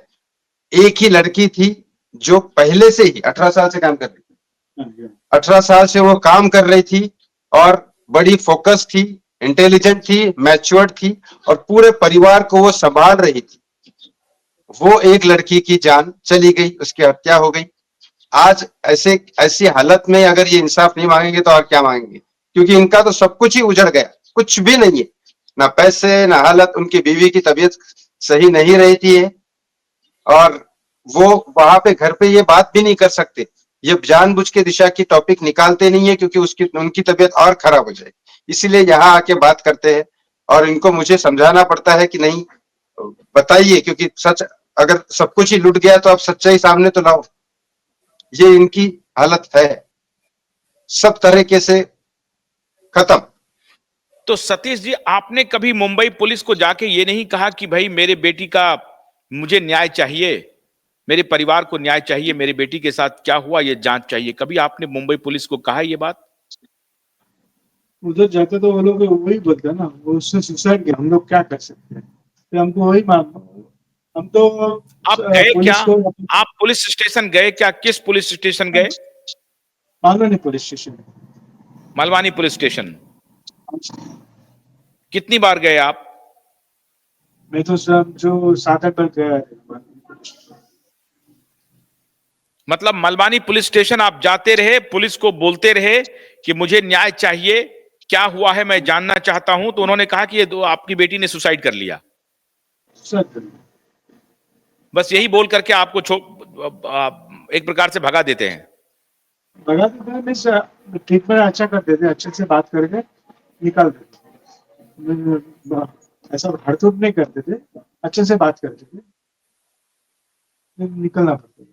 एक ही लड़की थी जो पहले से ही 18 साल से काम कर रही थी, 18 साल से वो काम कर रही थी और बड़ी फोकस थी, इंटेलिजेंट थी, मैच्योर्ड थी और पूरे परिवार को वो संभाल रही थी। वो एक लड़की की जान चली गई, उसकी हत्या हो गई। आज ऐसी हालत में अगर ये इंसाफ नहीं मांगेंगे तो और क्या मांगेंगे? क्योंकि इनका तो सब कुछ ही उजड़ गया, कुछ भी नहीं है, ना पैसे ना हालत। उनकी बीवी की तबीयत सही नहीं रही थी और वो वहां पे घर पे ये बात भी नहीं कर सकते। ये जानबूझ के दिशा की टॉपिक निकालते नहीं है क्योंकि उनकी तबीयत और खराब हो जाएगी, इसीलिए यहाँ आके बात करते हैं। और इनको मुझे समझाना पड़ता है कि नहीं बताइए, क्योंकि सच अगर सब कुछ ही लुट गया तो आप सच्चाई सामने तो लाओ। ये इनकी हालत है। सब तरीके से खत्म। तो सतीश जी, आपने कभी मुंबई पुलिस को जाके ये नहीं कहा कि भाई मेरे बेटी का मुझे न्याय चाहिए, मेरे परिवार को न्याय चाहिए, मेरी बेटी के साथ क्या हुआ ये जांच चाहिए? कभी आपने मुंबई पुलिस को कहा ये बात? उधर जाते तो वो लोग वही बोलते हैं ना, वो उसने सुसाइड किया, हम लोग क्या कर सकते हैं? तो हमको वही हम तो आप गए क्या? पुलिस को आप पुलिस स्टेशन गए क्या? किस पुलिस स्टेशन गए? मालूम police station. Malvani police station. कितनी बार गए आप? मैं तो सब जो 7-8 बार गया है। मतलब मलवानी पुलिस स्टेशन आप जाते रहे, पुलिस को बोलते रहे कि मुझे न्याय चाहिए, क्या हुआ है मैं जानना चाहता हूं, तो उन्होंने कहा कि ये दो आपकी बेटी ने सुसाइड कर लिया। सर बस यही बोल करके आपको एक प्रकार से भगा देते हैं। भगा देते हैं, मिस ट्रीटमेंट अच्छा कर देते हैं, अच्छे से बात करके निकाल देते हैं। ऐसा हड़तोड़ नहीं करते थे, अच्छे से बात करते थे, निकलना पड़ता था।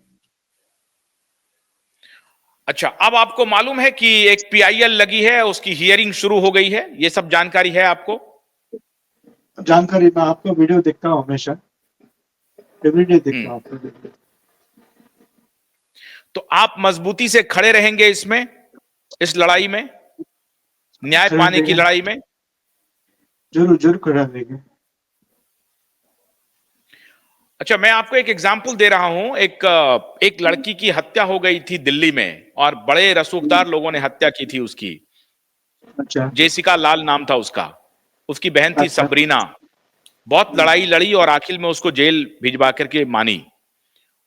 अच्छा, अब आपको मालूम है कि एक पीआईएल लगी है, उसकी हियरिंग शुरू हो गई है, ये सब जानकारी है आपको? जानकारी मैं आपका वीडियो देखता हूँ हमेशा, एवरीडे देखता हूँ आपका वीडियो। तो आप मजबूती से खड़े रहेंगे इसमें, इस लड़ाई में, न्याय पाने की लड़ाई में? जरूर जरूर खड़ा रहेंगे। अच्छा, मैं आपको एक एग्जाम्पल दे रहा हूं। एक लड़की की हत्या हो गई थी दिल्ली में, और बड़े रसूखदार लोगों ने हत्या की थी उसकी। अच्छा जेसिका लाल नाम था उसका, उसकी बहन थी अच्छा सबरीना। बहुत लड़ाई लड़ी और आखिर में उसको जेल भिजवा करके मानी।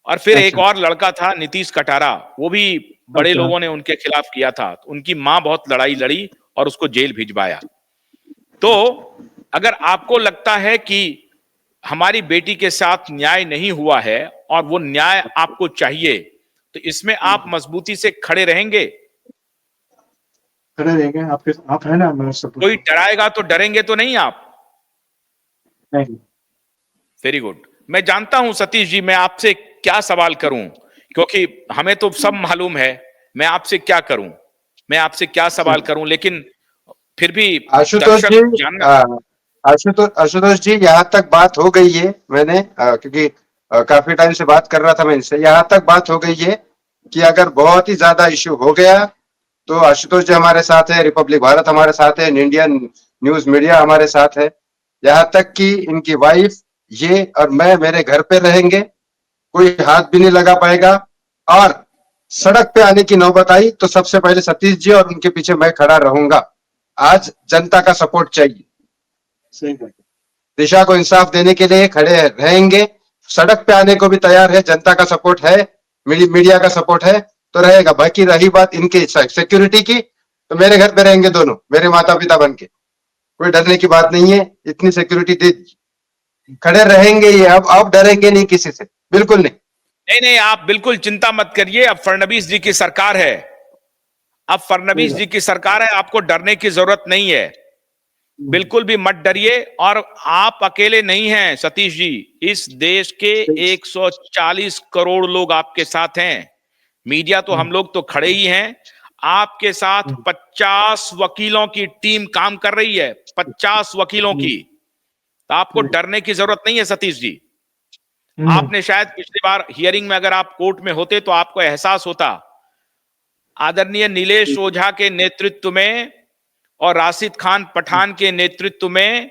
और फिर एक अच्छा और लड़का था नीतीश कटारा, वो भी बड़े अच्छा लोगों ने उनके खिलाफ किया था। उनकी मां बहुत लड़ाई लड़ी और उसको जेल भिजवाया। तो अगर आपको लगता है कि हमारी बेटी के साथ न्याय नहीं हुआ है और वो न्याय आपको चाहिए, तो इसमें आप मजबूती से खड़े रहेंगे? खड़े रहेंगे, आपके आप है ना मेरा सपोर्ट। कोई डराएगा तो डरेंगे तो नहीं आप? नहीं। Very good. मैं जानता हूं सतीश जी, मैं आपसे क्या सवाल करूं, क्योंकि हमें तो सब मालूम है। मैं आपसे क्या करूं, मैं आपसे क्या सवाल करूं, लेकिन फिर भी आशुतोष दर्शक जी, जानना। आशुतोष जी, यहाँ तक बात हो गई है। मैंने क्योंकि काफी टाइम से बात कर रहा था मैं इनसे, यहाँ तक बात हो गई है कि अगर बहुत ही ज्यादा इश्यू हो गया तो आशुतोष जी हमारे साथ है, रिपब्लिक भारत हमारे साथ है, इंडियन न्यूज मीडिया हमारे साथ है। यहाँ तक कि इनकी वाइफ, ये और मैं मेरे घर पे रहेंगे, कोई हाथ भी नहीं लगा पाएगा। और सड़क पे आने की नौबत आई तो सबसे पहले सतीश जी और उनके पीछे मैं खड़ा रहूंगा। आज जनता का सपोर्ट चाहिए। सही बात। दिशा को इंसाफ देने के लिए खड़े रहेंगे, सड़क पे आने को भी तैयार है। जनता का सपोर्ट है, मीडिया का सपोर्ट है तो रहेगा। बाकी रही बात इनके सिक्योरिटी की, तो मेरे घर पे रहेंगे दोनों, मेरे माता पिता बन के। कोई डरने की बात नहीं है, इतनी सिक्योरिटी दे, खड़े रहेंगे ये। अब डरेंगे नहीं किसी से, बिल्कुल नहीं। नहीं नहीं, आप बिल्कुल चिंता मत करिए। अब फडणवीस जी की सरकार है, अब फडणवीस जी की सरकार है, आपको डरने की जरूरत नहीं है। बिल्कुल भी मत डरिए। और आप अकेले नहीं हैं सतीश जी, इस देश के 140 करोड़ लोग आपके साथ हैं। मीडिया तो हम लोग तो खड़े ही हैं। आपके साथ 50 वकीलों की टीम काम कर रही है, 50 वकीलों की। तो आपको डरने की जरूरत नहीं है सतीश जी। आपने शायद पिछली बार हियरिंग में अगर आप कोर्ट में होते तो आपको एहसास होता। आदरणीय नीलेश ओझा के नेतृत्व में और राशिद खान पठान के नेतृत्व में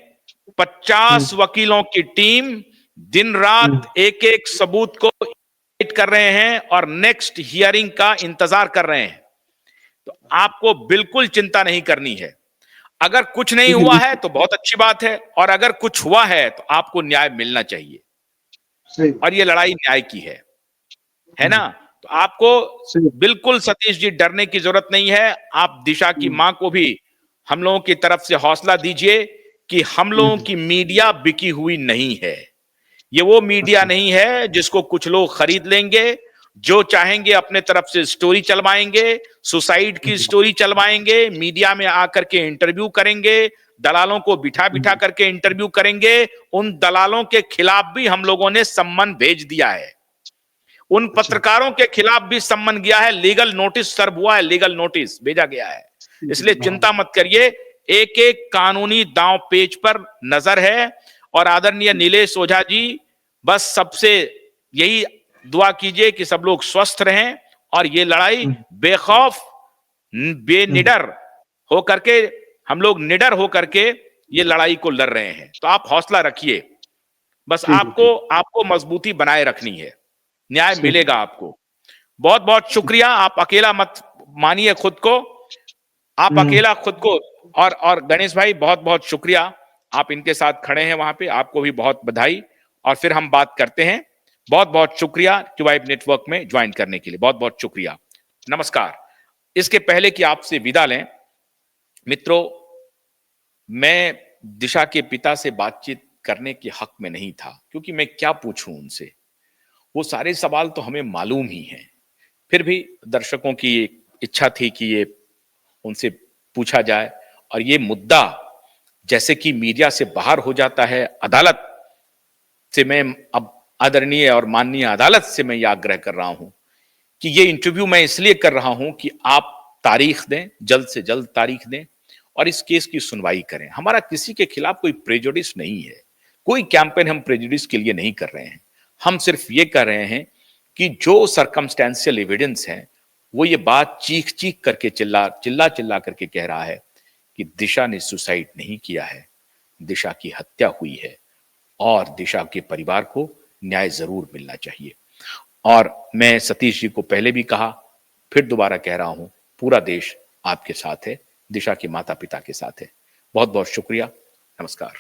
50 वकीलों की टीम दिन रात एक एक सबूत को कर रहे हैं और नेक्स्ट हियरिंग का इंतजार कर रहे हैं। तो आपको बिल्कुल चिंता नहीं करनी है। अगर कुछ नहीं हुआ है तो बहुत अच्छी बात है, और अगर कुछ हुआ है तो आपको न्याय मिलना चाहिए। और ये लड़ाई न्याय की है ना? तो आपको बिल्कुल सतीश जी डरने की जरूरत नहीं है। आप दिशा की मां को भी हम लोगों की तरफ से हौसला दीजिए कि हम लोगों की मीडिया बिकी हुई नहीं है। ये वो मीडिया नहीं है जिसको कुछ लोग खरीद लेंगे, जो चाहेंगे अपने तरफ से स्टोरी चलवाएंगे, सुसाइड की स्टोरी चलवाएंगे, मीडिया में आकर के इंटरव्यू करेंगे, दलालों को बिठा बिठा करके इंटरव्यू करेंगे। उन दलालों के खिलाफ भी हम लोगों ने सम्मन भेज दिया है। उन पत्रकारों के खिलाफ भी सम्मन गया है, लीगल नोटिस सर्व हुआ है, लीगल नोटिस भेजा गया है। इसलिए चिंता मत करिए, एक एक कानूनी दांव पेच पर नजर है। और आदरणीय नीलेश ओझा जी, बस सबसे यही दुआ कीजिए कि सब लोग स्वस्थ रहें और ये लड़ाई बेखौफ बेनिडर होकर के, हम लोग निडर होकर के ये लड़ाई को लड़ रहे हैं। तो आप हौसला रखिए, बस आपको मजबूती बनाए रखनी है, न्याय मिलेगा आपको। बहुत बहुत शुक्रिया। आप अकेला मत मानिए खुद को, आप अकेला खुद को। और गणेश भाई, बहुत बहुत शुक्रिया, आप इनके साथ खड़े हैं वहां पे, आपको भी बहुत बधाई। और फिर हम बात करते हैं। बहुत बहुत शुक्रिया ट्यूबाइब नेटवर्क में ज्वाइन करने के लिए, बहुत बहुत शुक्रिया। नमस्कार। इसके पहले कि आपसे विदा लें मित्रों, मैं दिशा के पिता से बातचीत करने के हक में नहीं था, क्योंकि मैं क्या पूछूं उनसे, वो सारे सवाल तो हमें मालूम ही हैं। फिर भी दर्शकों की इच्छा थी कि ये उनसे पूछा जाए। और ये मुद्दा जैसे कि मीडिया से बाहर हो जाता है, अदालत से मैं अब आदरणीय और माननीय अदालत से मैं यह आग्रह कर रहा हूं कि ये इंटरव्यू मैं इसलिए कर रहा हूं कि आप तारीख दें, जल्द से जल्द तारीख दें और इस केस की सुनवाई करें। हमारा किसी के खिलाफ कोई प्रेजुडिस नहीं है, कोई कैंपेन हम प्रेजुडिस के लिए नहीं कर रहे हैं। हम सिर्फ ये कर रहे हैं कि जो सर्कमस्टेंशियल एविडेंस है, वो ये बात चीख चीख करके चिल्ला करके कह रहा है कि दिशा ने सुसाइड नहीं किया है, दिशा की हत्या हुई है और दिशा के परिवार को न्याय जरूर मिलना चाहिए। और मैं सतीश जी को पहले भी कहा, फिर दोबारा कह रहा हूं, पूरा देश आपके साथ है, दिशा के माता पिता के साथ है। बहुत बहुत शुक्रिया। नमस्कार।